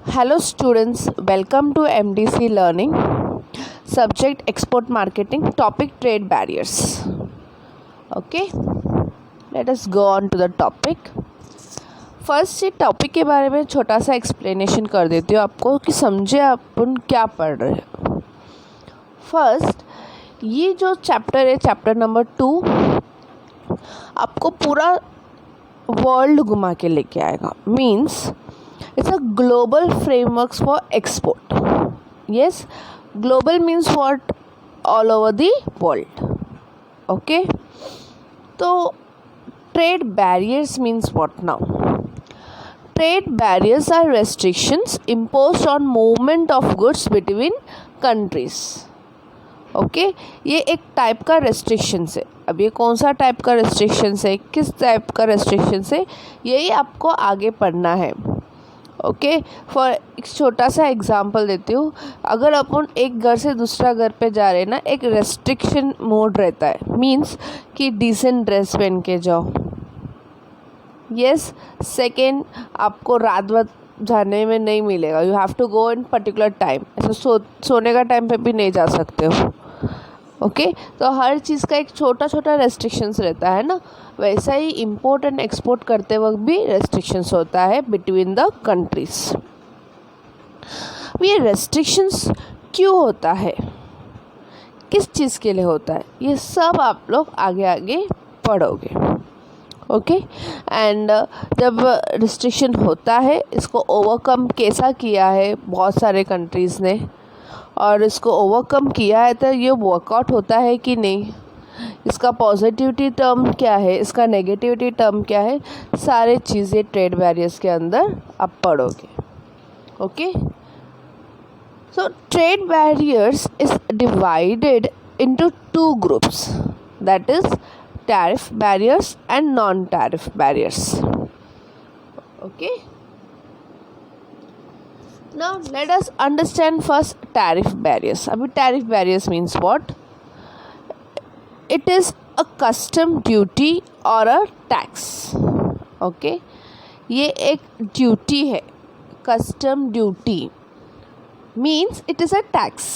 Hello students, welcome to MDC Learning. Subject Export Marketing, topic Trade Barriers. Okay, let us go on to the topic. First ये topic के बारे में छोटा सा explanation कर देती हूँ आपको कि समझे अपन क्या पढ़ रहे हैं. फर्स्ट ये जो चैप्टर है, चैप्टर नंबर 2, आपको पूरा वर्ल्ड घुमा के लेके आएगा. Means it's a global frameworks for export. Yes, global means what? All over the world. Okay, so trade barriers means what now? Trade barriers are restrictions imposed on movement of goods between countries. Okay ये एक type का restrictions है. अब ये कौन सा type का restrictions है, किस टाइप का रेस्ट्रिक्शंस है, यही आपको आगे पढ़ना है. ओके फॉर एक छोटा सा एग्जांपल देती हूँ. अगर अपन एक घर से दूसरा घर पे जा रहे हैं ना, एक रेस्ट्रिक्शन मोड रहता है. मीन्स कि डिसेंट ड्रेस पहन के जाओ. यस. सेकेंड, आपको रात भर जाने में नहीं मिलेगा. You have to go in particular time. ऐसा सोने का टाइम पे भी नहीं जा सकते हो. ओके तो हर चीज़ का एक छोटा छोटा रेस्ट्रिक्शंस रहता है ना. वैसा ही इंपोर्ट एंड एक्सपोर्ट करते वक्त भी रेस्ट्रिक्शंस होता है बिटवीन द कंट्रीज. ये रेस्ट्रिक्शंस क्यों होता है, किस चीज़ के लिए होता है, ये सब आप लोग आगे आगे पढ़ोगे. ओके एंड जब रिस्ट्रिक्शन होता है, इसको ओवरकम कैसा किया है बहुत सारे कंट्रीज़ ने, और इसको ओवरकम किया है तो ये वर्कआउट होता है कि नहीं, इसका पॉजिटिविटी टर्म क्या है, इसका नेगेटिविटी टर्म क्या है, सारे चीज़ें ट्रेड बैरियर्स के अंदर आप पढ़ोगे. Okay so trade barriers is divided into 2 groups, that is tariff barriers and non-tariff barriers. Okay, now let us understand first tariff barriers. Abhi tariff barriers means what? It is a custom duty or a tax. Okay, ये एक duty है. Custom duty means it is a tax.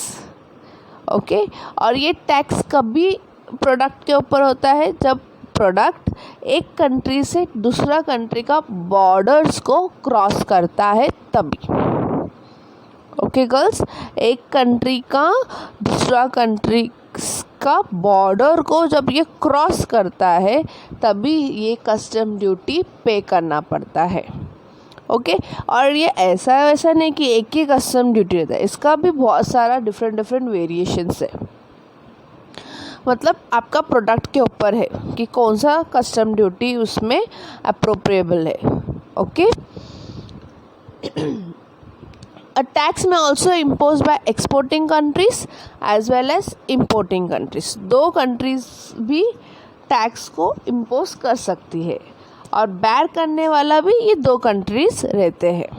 Okay और ये tax कभी product के ऊपर होता है जब प्रोडक्ट एक कंट्री से दूसरा कंट्री का बॉर्डर्स को क्रॉस करता है तभी. ओके गर्ल्स, एक कंट्री का दूसरा कंट्री का बॉर्डर को जब ये क्रॉस करता है तभी ये कस्टम ड्यूटी पे करना पड़ता है. ओके और ये ऐसा वैसा नहीं कि एक ही कस्टम ड्यूटी रहता है, इसका भी बहुत सारा डिफरेंट वेरिएशंस है. मतलब आपका प्रोडक्ट के ऊपर है कि कौन सा कस्टम ड्यूटी उसमें अप्रोप्रिएबल है. ओके अ टैक्स में also impose by exporting countries as well as importing countries. 2 countries भी टैक्स को इम्पोज कर सकती है और बैर करने वाला भी ये 2 कंट्रीज रहते हैं.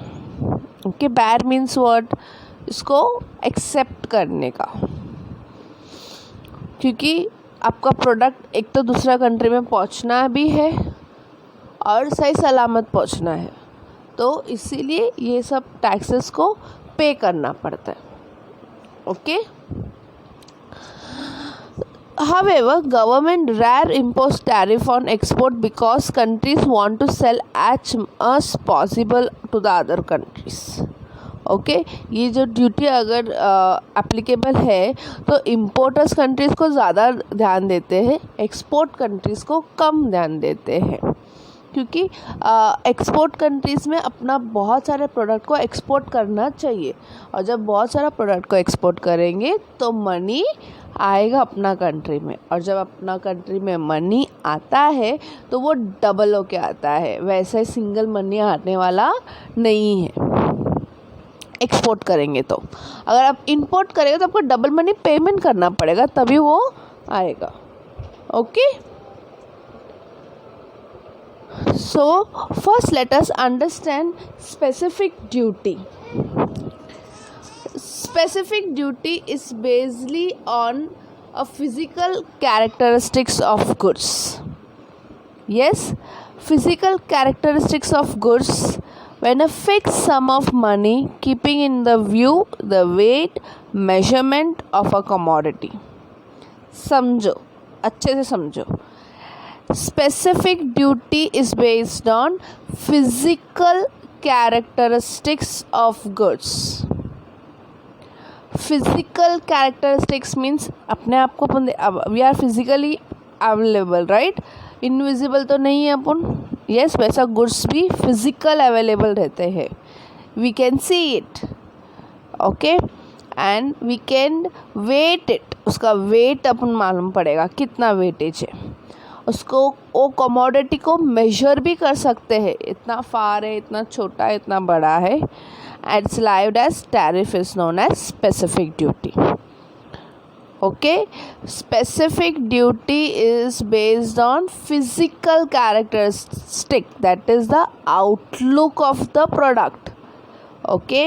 ओके बैर मीन्स वर्ड, इसको एक्सेप्ट करने का, क्योंकि आपका प्रोडक्ट एक तो दूसरा कंट्री में पहुंचना भी है और सही सलामत पहुंचना है, तो इसीलिए ये सब टैक्सेस को पे करना पड़ता है. Okay however government rare impose tariff on export because countries want to sell as much as possible to the other countries. Okay ये जो ड्यूटी अगर एप्लीकेबल है तो इम्पोर्टर्स कंट्रीज़ को ज़्यादा ध्यान देते हैं, एक्सपोर्ट कंट्रीज़ को कम ध्यान देते हैं, क्योंकि एक्सपोर्ट कंट्रीज़ में अपना बहुत सारे प्रोडक्ट को एक्सपोर्ट करना चाहिए, और जब बहुत सारा प्रोडक्ट को एक्सपोर्ट करेंगे तो मनी आएगा अपना कंट्री में, और जब अपना कंट्री में मनी आता है तो वो डबल होके आता है. वैसे सिंगल मनी आने वाला नहीं है एक्सपोर्ट करेंगे. तो अगर आप इंपोर्ट करेंगे तो आपको डबल मनी पेमेंट करना पड़ेगा तभी वो आएगा. Okay so first let us understand specific duty. Specific duty is basically on a physical characteristics of goods. yes, physical characteristics of goods when a fixed sum of money keeping in the view the weight measurement of a commodity. समझो, अच्छे से समझो. Specific duty is based on physical characteristics of goods. Physical characteristics means अपने आप को अपन, we are physically available, right? Invisible तो नहीं है अपन. यस, वैसा गुड्स भी फिजिकल अवेलेबल रहते हैं. We can see it, okay, and we can weight it. उसका वेट अपन मालूम पड़ेगा कितना वेटेज है. उसको वो कमोडिटी को मेजर भी कर सकते हैं, इतना फार है, इतना छोटा है, इतना बड़ा है. It's levied as tariff is known as specific duty. Okay, specific duty is based on physical characteristic, that is the outlook of the product. Okay,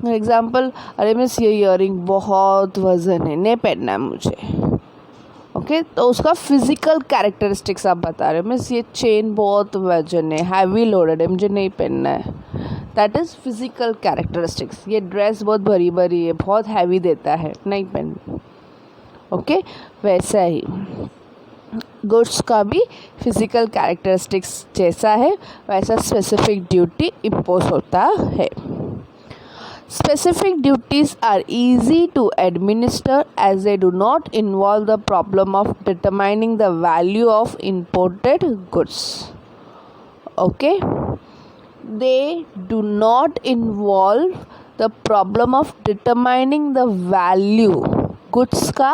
for example, अरे मिस ये ईयरिंग बहुत वजन है, नहीं पहनना है मुझे. ओके, तो उसका फिजिकल कैरेक्टरिस्टिक्स आप बता रहे हो. मिस ये चेन बहुत वजन है, हैवी लोडेड है, मुझे नहीं पहनना है. That is physical characteristics. ये ड्रेस बहुत भरी भरी है, बहुत हैवी देता है, नहीं पहनना. ओके, वैसा ही गुड्स का भी फिजिकल कैरेक्टरिस्टिक्स जैसा है, वैसा स्पेसिफिक ड्यूटी इम्पोज होता है. Specific duties are easy to administer as they do not involve the problem of determining the value of imported goods. Okay, they do not involve the problem of determining the value. Goods का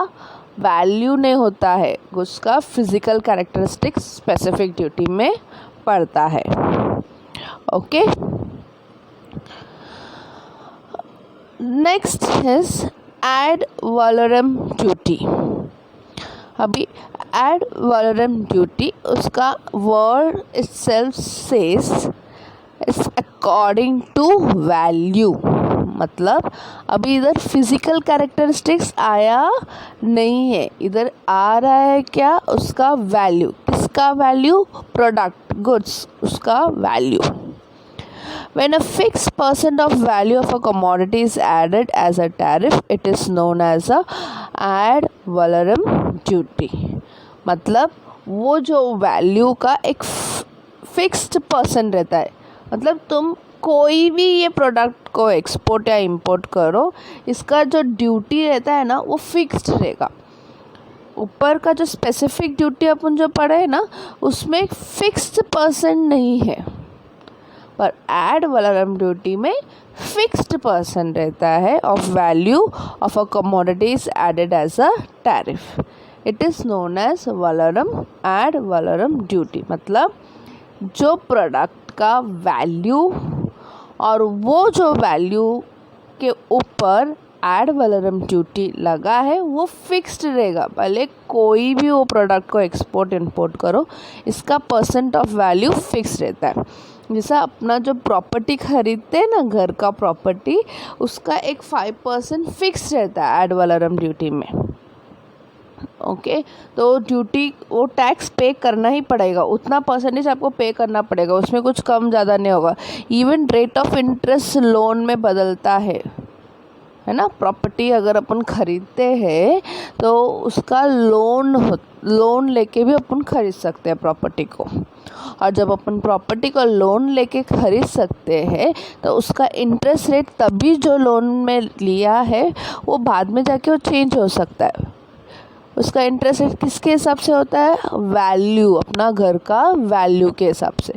value नहीं होता है, goods का physical characteristics specific duty में पड़ता है. Okay, next is ad valorem duty. अभी ad valorem duty, उसका word itself says it's according to value. मतलब अभी इधर फिजिकल कैरेक्टरिस्टिक्स आया नहीं है, इधर आ रहा है क्या, उसका वैल्यू. किसका वैल्यू? प्रोडक्ट, गुड्स, उसका value. When a fixed percent of value of a commodity is added as a tariff, it is known as a ad valorem duty. मतलब वो जो वैल्यू का एक फिक्स्ड परसेंट रहता है. मतलब तुम कोई भी ये प्रोडक्ट को एक्सपोर्ट या इंपोर्ट करो, इसका जो ड्यूटी रहता है ना वो फिक्स्ड रहेगा. ऊपर का जो स्पेसिफिक ड्यूटी अपन जो पढ़े ना, उसमें एक फिक्स्ड परसेंट नहीं है, पर एड वैलोरम ड्यूटी में फिक्स्ड परसेंट रहता है of value of a commodity is added as a tariff. It is known as valorem, ad valorem duty. मतलब जो प्रोडक्ट का वैल्यू और वो जो वैल्यू के ऊपर एड वैलोरम ड्यूटी लगा है वो फिक्स्ड रहेगा. भले कोई भी वो प्रोडक्ट को एक्सपोर्ट इंपोर्ट करो, इसका परसेंट ऑफ वैल्यू फिक्स रहता है. जैसा अपना जो प्रॉपर्टी खरीदते हैं ना, घर का प्रॉपर्टी, उसका एक 5% फिक्स रहता है एड वैलोरम ड्यूटी में. ओके, तो ड्यूटी, वो टैक्स पे करना ही पड़ेगा, उतना परसेंटेज आपको पे करना पड़ेगा, उसमें कुछ कम ज़्यादा नहीं होगा. Even rate of interest loan में बदलता है ना. प्रॉपर्टी अगर अपन खरीदते हैं तो उसका लोन लेके भी अपन खरीद सकते हैं प्रॉपर्टी को. और जब अपन प्रॉपर्टी को लोन लेके खरीद सकते हैं तो उसका इंटरेस्ट रेट तभी जो लोन में लिया है वो बाद में जाके वो चेंज हो सकता है. उसका इंटरेस्ट रेट किसके हिसाब से होता है? वैल्यू, अपना घर का वैल्यू के हिसाब से.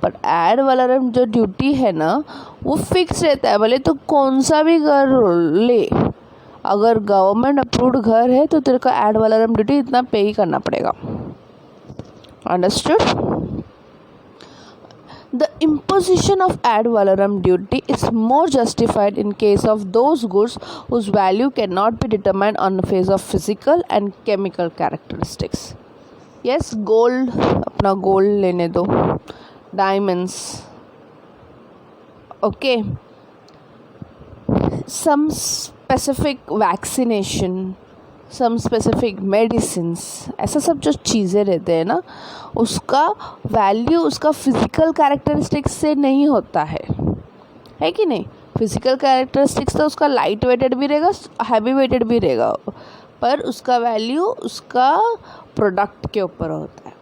पर एड वैलोरम जो ड्यूटी है ना वो फिक्स रहता है. भले तो कौन सा भी घर ले, अगर गवर्नमेंट अप्रूव्ड घर है तो तेरे को एड वैलोरम ड्यूटी इतना पे ही करना पड़ेगा. Understood? The imposition of ad valorem duty is more justified in case of those goods whose value cannot be determined on the basis of physical and chemical characteristics. Yes, gold, अपना gold लेने दो, diamonds, okay, some specific vaccination, some specific medicines, ऐसा सब जो चीज़ें रहते हैं ना, उसका वैल्यू उसका फिजिकल कैरेक्टरिस्टिक्स से नहीं होता है. है कि नहीं। फिजिकल कैरेक्टरिस्टिक्स तो उसका लाइट वेटेड भी रहेगा, हैवी वेटेड भी रहेगा, पर उसका वैल्यू उसका प्रोडक्ट के ऊपर होता है।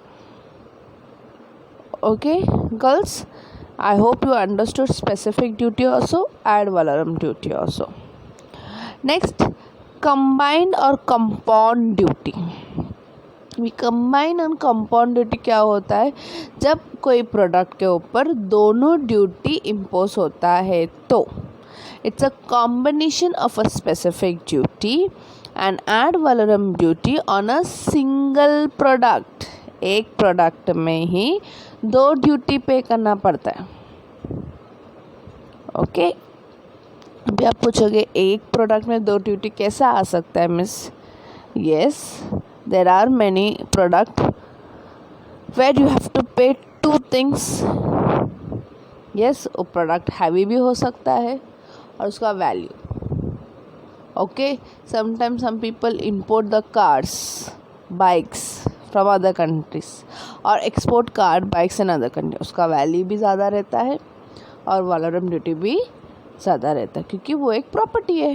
Okay girls, I hope you understood specific duty also, ad valorem duty also. Next, combined or compound duty. Combine और कंपाउंड ड्यूटी क्या होता है, जब कोई प्रोडक्ट के ऊपर दोनों ड्यूटी इम्पोज होता है तो it's a combination of a specific duty and ad valorem duty on a single product. एक प्रोडक्ट में ही दो ड्यूटी पे करना पड़ता है। ओके अभी आप पूछोगे एक प्रोडक्ट में दो ड्यूटी कैसा आ सकता है miss. Yes, there are many product where you have to pay two things. Yes, वो प्रोडक्ट हैवी भी हो सकता है और उसका value. Okay, sometimes some people import the cars, bikes from other countries और export car bikes in other country, उसका value भी ज़्यादा रहता है और वैलोरम ड्यूटी भी ज़्यादा रहता है क्योंकि वो एक प्रॉपर्टी है।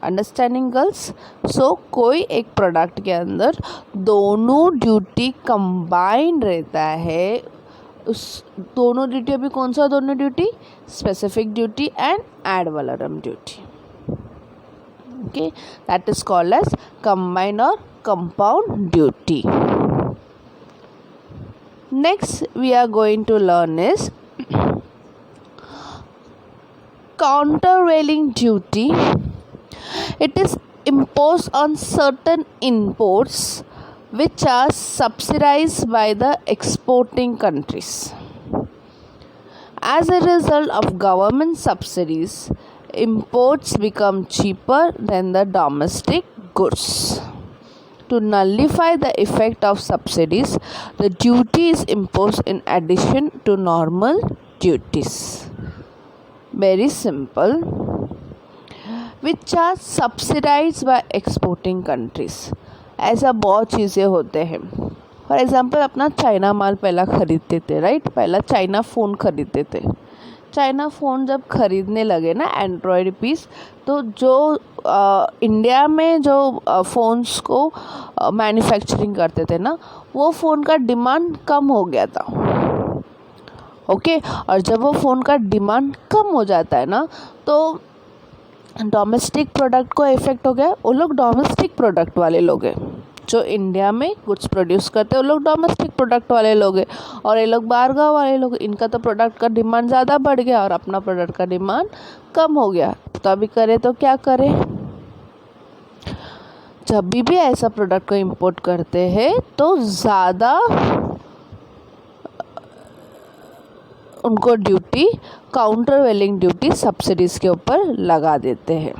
Understanding girls. सो कोई एक प्रोडक्ट के अंदर दोनों ड्यूटी कंबाइंड रहता है, उस दोनों ड्यूटी, अभी कौन सा दोनों duty, specific duty and ad valorem duty. Okay, that is called as combined और compound duty. Next we are going to learn is countervailing duty. It is imposed on certain imports which are subsidized by the exporting countries. As a result of government subsidies, imports become cheaper than the domestic goods. To nullify the effect of subsidies, the duty is imposed in addition to normal duties. Very simple. Which are subsidized by exporting countries. ऐसा बहुत चीज़ें होते हैं। For example अपना China माल पहला ख़रीदते थे, right, पहला चाइना फ़ोन ख़रीदते थे। चाइना फ़ोन जब ख़रीदने लगे ना एंड्रॉयड पीस, तो जो इंडिया में जो फ़ोन्स को मैन्युफैक्चरिंग करते थे ना, वो फ़ोन का डिमांड कम हो गया था। ओके, और जब वो फ़ोन का डिमांड कम हो जाता है ना, तो डोमेस्टिक प्रोडक्ट को इफ़ेक्ट हो गया। वो लोग डोमेस्टिक प्रोडक्ट वाले लोग हैं, जो इंडिया में गुड्स प्रोड्यूस करते हैं वो लोग डोमेस्टिक प्रोडक्ट वाले लोग हैं, और ये लोग बाहर गाँव वाले लोग, इनका तो प्रोडक्ट का डिमांड ज़्यादा बढ़ गया और अपना प्रोडक्ट का डिमांड कम हो गया। तो अभी करे तो क्या करें, जब भी ऐसा प्रोडक्ट को इंपोर्ट करते हैं तो ज़्यादा उनको ड्यूटी, काउंटरवेलिंग ड्यूटी सब्सिडीज़ के ऊपर लगा देते हैं,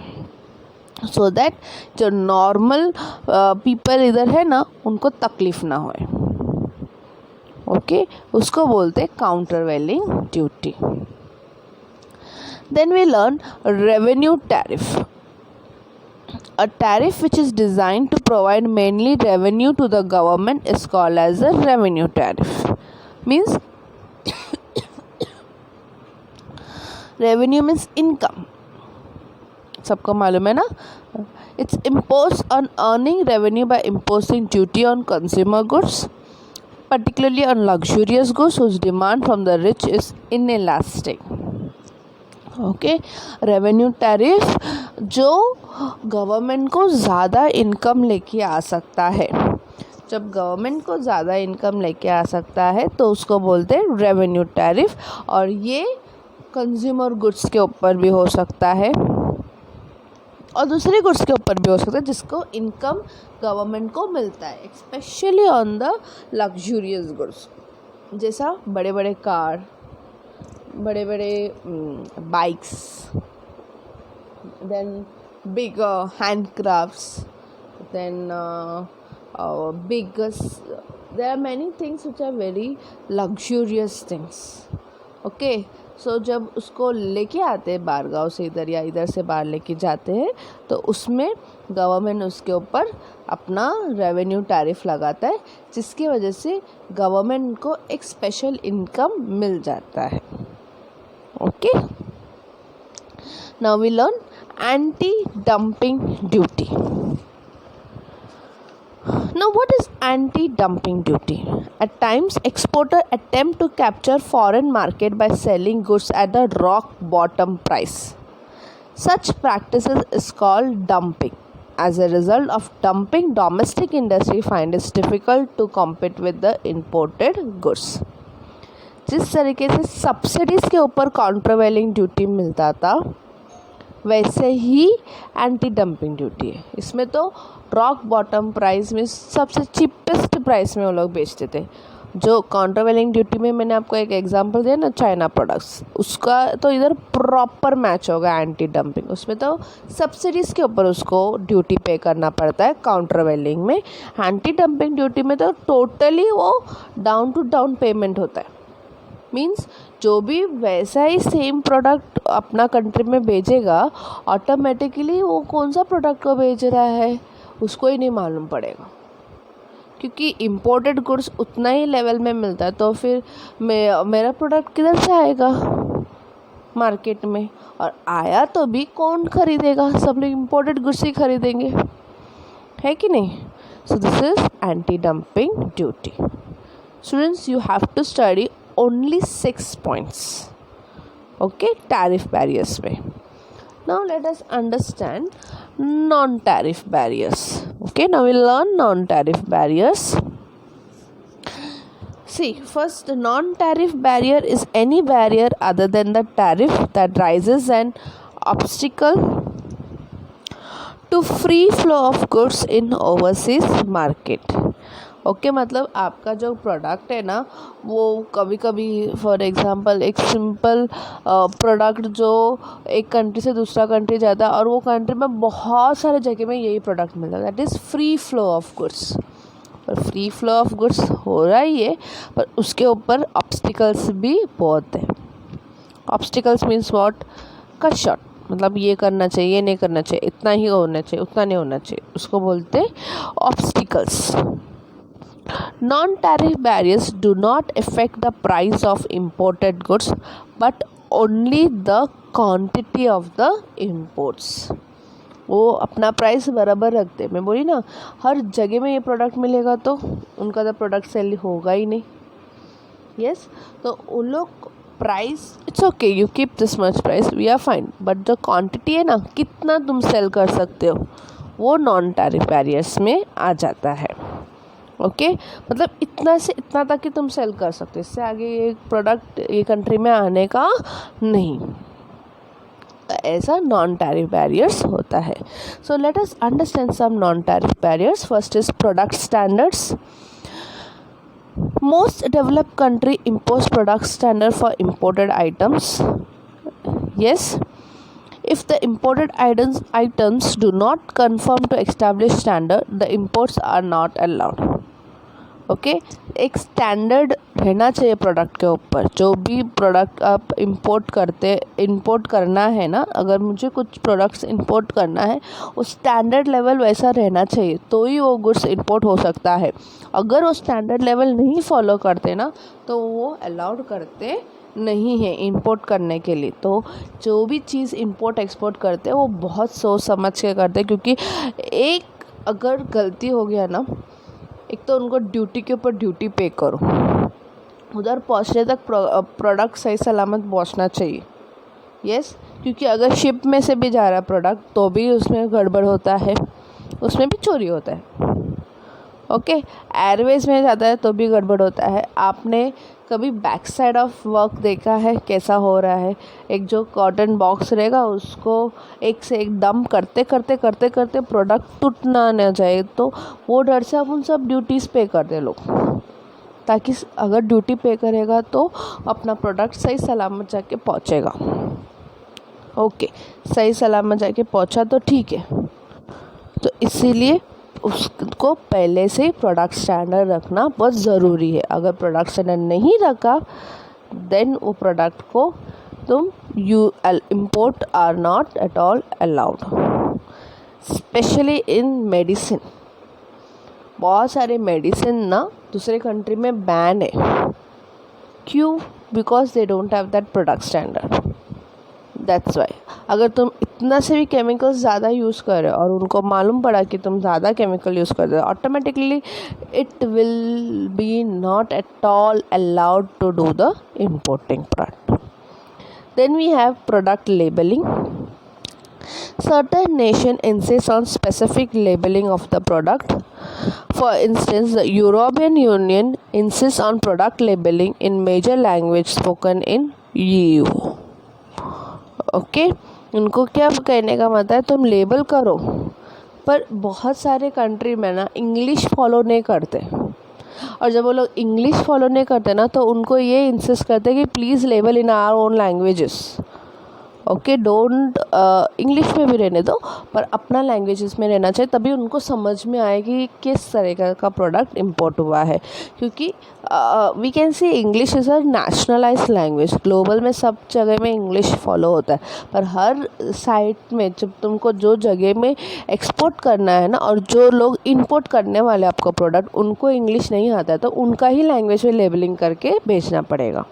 सो दैट जो नॉर्मल पीपल इधर है ना उनको तकलीफ़ ना होए। ओके, उसको बोलते हैं countervailing duty. Then we learn revenue tariff. A tariff which is designed to provide mainly revenue to the government is called as a revenue tariff. Means revenue means income. सबको मालूम है ना। It's imposed on earning revenue by imposing duty on consumer goods, particularly on luxurious goods whose demand from the rich is inelastic. Okay, revenue tariff जो government को ज़्यादा income लेके आ सकता है, जब गवर्नमेंट को ज़्यादा इनकम लेके आ सकता है तो उसको बोलते हैं रेवेन्यू टैरिफ, और ये कंज्यूमर गुड्स के ऊपर भी हो सकता है और दूसरे गुड्स के ऊपर भी हो सकता है जिसको इनकम गवर्नमेंट को मिलता है, specially on the luxurious goods, जैसा बड़े बड़े कार, बड़े बड़े bikes, then big handcrafts, then big there are many things which are very luxurious things. okay, so जब उसको लेके आते हैं बाहर गाँव से इधर या इधर से बाहर लेके जाते हैं तो उसमें गवर्नमेंट उसके ऊपर अपना रेवेन्यू टैरिफ लगाता है, जिसकी वजह से गवर्नमेंट को एक स्पेशल इनकम मिल जाता है। Okay, now we learn anti-dumping duty. Now, what is anti-dumping duty? At times, exporters attempt to capture foreign market by selling goods at the rock bottom price. Such practices is called dumping. As a result of dumping, domestic industry find it difficult to compete with the imported goods. जिस तरीके से subsidies के ऊपर countervailing duty मिलता था, वैसे ही anti dumping duty है. इसमें तो रॉक बॉटम प्राइस में सबसे चीपेस्ट प्राइस में वो लोग बेचते थे. जो काउंटरवेलिंग ड्यूटी में मैंने आपको एक एग्जांपल दिया ना, चाइना प्रोडक्ट्स, उसका तो इधर प्रॉपर मैच होगा एंटी डंपिंग. उसमें तो सब्सिडीज़ के ऊपर उसको ड्यूटी पे करना पड़ता है काउंटरवेलिंग में. एंटी डंपिंग ड्यूटी में तो टोटली वो डाउन टू डाउन पेमेंट होता है. मीन्स जो भी वैसा ही सेम प्रोडक्ट अपना कंट्री में भेजेगा, ऑटोमेटिकली वो कौन सा प्रोडक्ट को भेज रहा है उसको ही नहीं मालूम पड़ेगा, क्योंकि इम्पोर्टेड गुड्स उतना ही लेवल में मिलता है. तो फिर मेरा प्रोडक्ट किधर से आएगा मार्केट में, और आया तो भी कौन खरीदेगा? सब लोग इम्पोर्टेड गुड्स ही खरीदेंगे, है कि नहीं? So this is anti dumping duty. Students, you have to study only 6 points. Okay, tariff barriers पे. Now let us understand non-tariff barriers. Okay, now we'll learn non-tariff barriers. See, first, non-tariff barrier is any barrier other than the tariff that raises an obstacle to free flow of goods in overseas market. Okay, मतलब आपका जो product है ना, वो कभी कभी for example एक simple product जो एक कंट्री से दूसरा कंट्री जाता है और वो कंट्री में बहुत सारे जगह में यही प्रोडक्ट मिलता है, that is free flow of goods. पर फ्री फ्लो ऑफ गुड्स हो रहा ही है, पर उसके ऊपर ऑब्स्टिकल्स भी बहुत है. Obstacles means what? Cut short, मतलब ये करना चाहिए, ये नहीं करना चाहिए, इतना ही होना चाहिए, उतना नहीं होना चाहिए, उसको बोलते obstacles. Non-tariff barriers do not affect the price of imported goods but only the quantity of the imports. वो अपना प्राइस बराबर रखते. मैं बोली ना, हर जगह में ये प्रोडक्ट मिलेगा तो उनका तो प्रोडक्ट सेल होगा ही नहीं. यस, तो उन लोग price, it's okay, you keep this much price, we are fine, but जो क्वांटिटी है ना, कितना तुम सेल कर सकते हो, वो नॉन टैरिफ बैरियर्स में आ जाता है. ओके, मतलब इतना से इतना तक कि तुम सेल कर सकते हो, इससे आगे ये प्रोडक्ट ये कंट्री में आने का नहीं. ऐसा नॉन टैरिफ बैरियर्स होता है. So let us understand some non tariff barriers. First is product standards. Most developed country impose product standard for imported items. Yes, if the imported items do not conform to established standard, the imports are not allowed. Okay, एक standard रहना चाहिए product के ऊपर. जो भी product आप import करना है ना, अगर मुझे कुछ प्रोडक्ट्स इंपोर्ट करना है, उस स्टैंडर्ड लेवल वैसा रहना चाहिए तो ही वो गुड्स इंपोर्ट हो सकता है. अगर वो स्टैंडर्ड लेवल नहीं फॉलो करते ना, तो वो अलाउड करते नहीं है इंपोर्ट करने के लिए. तो जो भी चीज़ इंपोर्ट एक्सपोर्ट करते हैं वो बहुत सोच समझ के करते हैं, क्योंकि एक अगर गलती हो गया ना, एक तो उनको ड्यूटी के ऊपर ड्यूटी पे करो, उधर पहुंचने तक प्रोडक्ट सही सलामत पहुंचना चाहिए. यस, क्योंकि अगर शिप में से भी जा रहा है प्रोडक्ट तो भी उसमें गड़बड़ होता है, उसमें भी चोरी होता है. ओके, एयरवेज में जाता है तो भी गड़बड़ होता है. आपने कभी बैक साइड ऑफ वर्क देखा है कैसा हो रहा है? एक जो कॉटन बॉक्स रहेगा उसको एक से एक डंप करते करते करते करते प्रोडक्ट टूटना न जाए, तो वो डर से अपन सब ड्यूटीज़ पे करते लोग, ताकि अगर ड्यूटी पे करेगा तो अपना प्रोडक्ट सही सलामत जाके पहुंचेगा. ओके, सही सलामत जाके पहुंचा तो ठीक है. तो इसीलिए उसको पहले से प्रोडक्ट स्टैंडर्ड रखना बहुत ज़रूरी है. अगर प्रोडक्ट स्टैंडर्ड नहीं रखा, देन वो प्रोडक्ट को तुम import are not at all allowed. Specially in medicine, बहुत सारे मेडिसिन ना दूसरे कंट्री में बैन है. क्यों? Because they don't have that product standard. That's why अगर तुम इतना से भी केमिकल्स ज़्यादा यूज़ कर रहे हो और उनको मालूम पड़ा कि तुम ज़्यादा केमिकल यूज़ कर रहे हो, automatically it will be not at all allowed to do the importing product. Then we have product labeling. Certain nation insists on specific labeling of the product. For instance, the European Union insists on product labeling in major language spoken in EU. Okay उनको क्या कहने का मतलब है, तुम label करो, पर बहुत सारे कंट्री में ना इंग्लिश फॉलो नहीं करते. और जब वो लोग इंग्लिश फॉलो नहीं करते ना, तो उनको ये इंसिस्ट करते कि please label in our own languages. Okay, don't English में भी रहने दो, पर अपना लैंग्वेजेस में रहना चाहिए, तभी उनको समझ में आए कि किस तरह का प्रोडक्ट इंपोर्ट हुआ है. क्योंकि we can see English is a nationalized language. Global में सब जगह में इंग्लिश फॉलो होता है, पर हर साइट में जब तुमको जो जगह में एक्सपोर्ट करना है ना, और जो लोग इंपोर्ट करने वाले आपका प्रोडक्ट उनको इंग्लिश नहीं आता है, तो उनका ही लैंग्वेज में लेबलिंग करके भेजना पड़ेगा.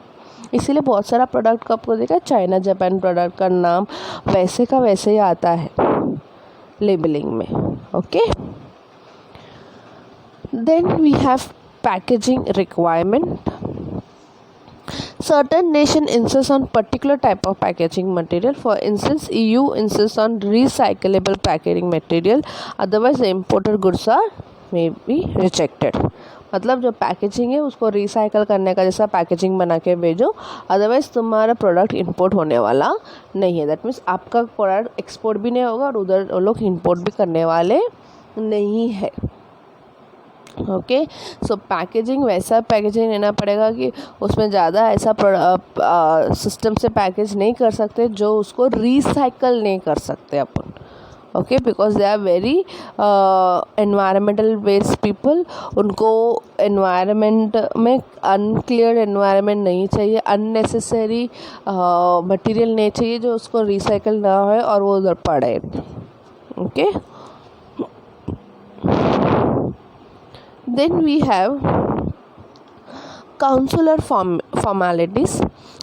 इसीलिए बहुत सारा प्रोडक्ट का आपको देखा, चाइना जापान प्रोडक्ट का नाम वैसे का वैसे ही आता है लेबलिंग में. Okay, then we have packaging requirement. Certain nation insists on particular type of packaging material. For instance, EU insists on recyclable packaging material. Otherwise, the imported goods are may be rejected. मतलब जो packaging है उसको recycle करने का जैसा packaging बना के भेजो, अदरवाइज़ तुम्हारा प्रोडक्ट इंपोर्ट होने वाला नहीं है. दैट मीन्स आपका प्रोडक्ट एक्सपोर्ट भी नहीं होगा और उधर लोग इंपोर्ट भी करने वाले नहीं है. ओके, सो पैकेजिंग वैसा पैकेजिंग लेना पड़ेगा कि उसमें ज़्यादा ऐसा सिस्टम से पैकेज नहीं कर सकते जो उसको रिसाइकल नहीं कर सकते अपन. Okay, because they are very environmental based people. उनको एनवायरनमेंट में अनक्लियर एनवायरनमेंट नहीं चाहिए, अननेसेसरी मटेरियल नहीं चाहिए जो उसको रिसाइकल ना हो और वो उधर पड़े. Okay, then we have consular formalities.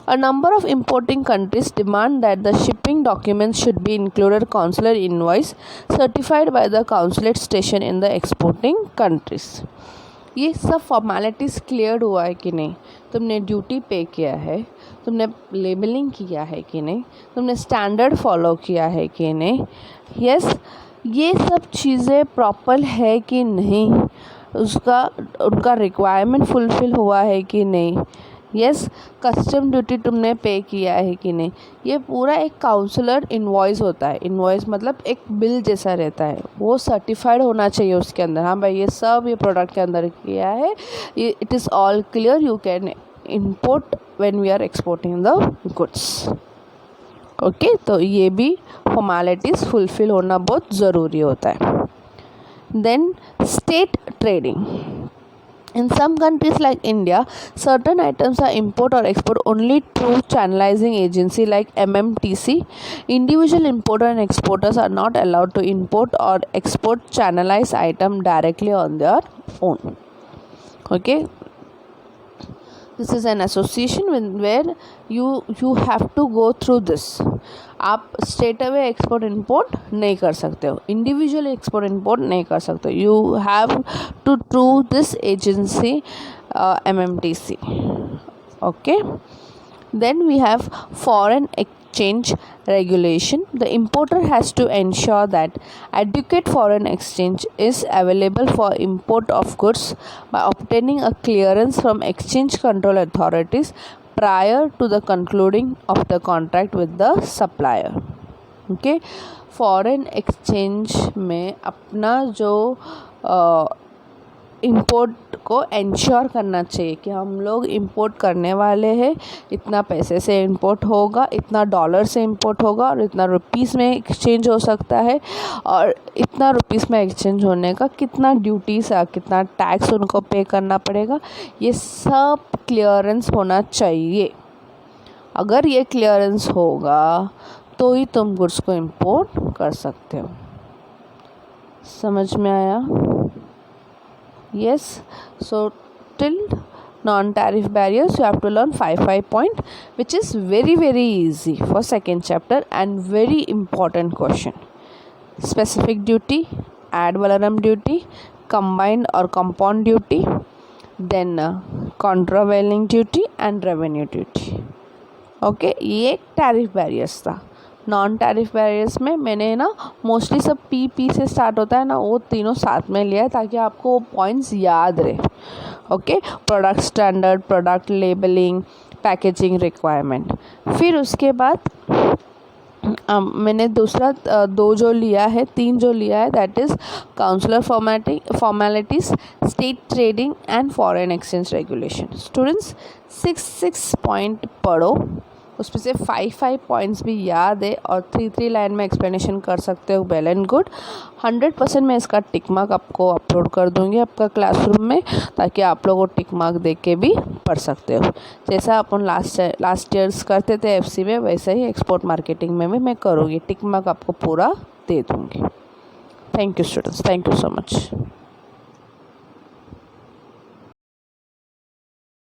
A number of importing countries demand that the shipping documents should be included consular invoice certified by the consulate station in the exporting countries. ये सब formalities clear हुआ है कि नहीं, तुमने duty पे किया है, तुमने लेबलिंग किया है कि नहीं, तुमने स्टैंडर्ड फॉलो किया है कि नहीं. यस, ये सब चीज़ें प्रॉपर है कि नहीं, उनका रिक्वायरमेंट फुलफ़िल हुआ है कि नहीं. यस, कस्टम ड्यूटी तुमने पे किया है कि नहीं. ये पूरा एक काउंसलर इनवॉइस होता है. इनवॉइस मतलब एक बिल जैसा रहता है, वो सर्टिफाइड होना चाहिए उसके अंदर. हाँ भाई, ये सब ये प्रोडक्ट के अंदर किया है, ये it is all clear, you can import when we are exporting the goods. Okay, तो ये भी फॉर्मेलिटीज़ फुलफ़िल होना बहुत ज़रूरी होता है. Then state trading. In some countries like India, certain items are import or export only through channelizing agency like MMTC. Individual importer and exporters are not allowed to import or export channelized item directly on their own. Okay, this is an association where you have to go through this. आप straight away export import नहीं कर सकते हो, individual export import नहीं कर सकते हो. You have to through this agency MMTC. Okay, then we have foreign exchange regulation. The importer has to ensure that adequate foreign exchange is available for import of goods by obtaining a clearance from exchange control authorities prior to the concluding of the contract with the supplier. Okay, foreign exchange में अपना जो import को ensure करना चाहिए कि हम लोग import करने वाले हैं, इतना पैसे से इंपोर्ट होगा, इतना डॉलर से इंपोर्ट होगा, और इतना रुपीस में एक्सचेंज हो सकता है, और इतना रुपीस में एक्सचेंज होने का कितना ड्यूटीज कितना टैक्स उनको पे करना पड़ेगा. ये सब क्लियरेंस होना चाहिए. अगर ये क्लियरेंस होगा तो ही तुम गुड्स को इंपोर्ट कर सकते हो. समझ में आया? Yes, so till non-tariff barriers, you have to learn 5 point, which is very easy for second chapter and very important question. Specific duty, ad valorem duty, combined or compound duty, then countervailing duty and revenue duty. Okay, ये tariff barriers था. Non tariff barriers में मैंने ना mostly सब P से start होता है ना, वो तीनों साथ में लिया है ताकि आपको वो पॉइंट्स याद रहे. Okay, product standard, product labelling, packaging requirement. फिर उसके बाद मैंने दूसरा दो जो लिया है, तीन जो लिया है, that is counsellor formalities, state trading and foreign exchange regulation. Students 6 point पढ़ो, उसमें से 5 पॉइंट्स भी याद है और 3 लाइन में एक्सप्लेनेशन कर सकते हो. Well and good. 100% मैं इसका टिक मार्क आपको अपलोड कर दूंगी आपका क्लासरूम में, ताकि आप लोग वो टिक मार्क देख के भी पढ़ सकते हो. जैसा अपन लास्ट ईयर्स करते थे FC में, वैसे ही एक्सपोर्ट मार्केटिंग में भी मैं करूँगी. टिक मार्क आपको पूरा दे दूँगी. Thank you students, thank you so much.